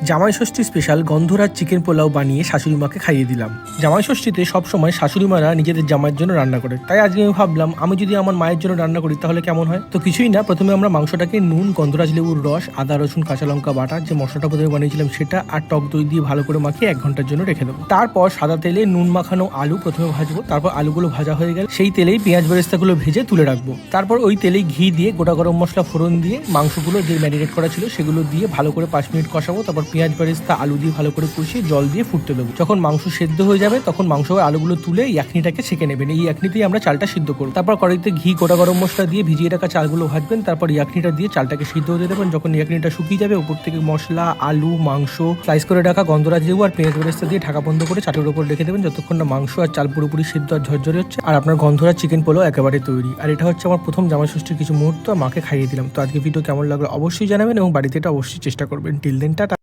জামাই ষষ্ঠী স্পেশাল গন্ধরাজ চিকেন পোলাও বানিয়ে শাশুড়ি মাকে খাইয়ে দিলাম। জামাই ষষ্ঠীতে সবসময় শাশুড়ি মারা নিজেদের জামাইয়ের জন্য রান্না করে, তাই আজকে আমি ভাবলাম আমি যদি আমার মায়ের জন্য রান্না করি তাহলে কেমন হয়। তো কিছুই না, প্রথমে আমরা মাংসটাকে নুন, গন্ধরাজ লেবুর রস, আদা রসুন কাঁচা লঙ্কা বাটা, যে মশলাটা প্রথমে বানিয়েছিলাম সেটা আর টক দই দিয়ে ভালো করে মাখিয়ে 1 ঘন্টার জন্য রেখে দেবো। তারপর সাদা তেলে নুন মাখানো আলু প্রথমে ভাজবো, তারপর আলুগুলো ভাজা হয়ে গেলে সেই তেলেই পেঁয়াজ বেরেস্তাগুলো ভেজে তুলে রাখবো। তারপর ওই তেলেই ঘি দিয়ে গোটা গরম মশলা ফোড়ন দিয়ে মাংসগুলো যে ম্যারিনেট করা ছিল সেগুলো দিয়ে ভালো করে 5 মিনিট কষাবো। তারপর পেঁয়াজ বেরেস্তা আলু দিয়ে ভালো করে কষিয়ে জল দিয়ে ফুটতে দেবো। যখন মাংস সেদ্ধ হয়ে যাবে তখন মাংস আলুগুলো তুলে ইয়াকনিটাকে ছেঁকে নেবেন। এই ইয়াকনিতেই আমরা চালটা সিদ্ধ করব। তারপর কড়াইতে ঘি গোটা গরম মশলা দিয়ে ভিজিয়ে রাখা চালগুলো ভাজবেন। তারপর ইয়াকনিটা দিয়ে চালটাকে সিদ্ধ হতে দেবেন। যখন ইয়াকনিটা শুকিয়ে যাবে উপর থেকে মশলা, আলু, মাংস, স্লাইস করে রাখা গন্ধরাজ লেবু আর পেঁয়াজ বেরেস্তা দিয়ে ঢাকা বন্ধ করে চাটের উপর রেখে দেবেন যতক্ষণ না মাংস আর চাল পুরোপুরি সিদ্ধ আর ঝরঝরে হচ্ছে। আর আপনার গন্ধরাজ চিকেন পোলাও একেবারে তৈরি। আর এটা হচ্ছে আমার প্রথম জামাই ষষ্ঠীর কিছু মুহূর্ত মাকে খাইয়ে দিলাম। তো আজকে ভিডিও কেমন লাগলো অবশ্যই জানাবেন এবং বাড়িতে এটা অবশ্যই চেষ্টা করবেন। Till then tata.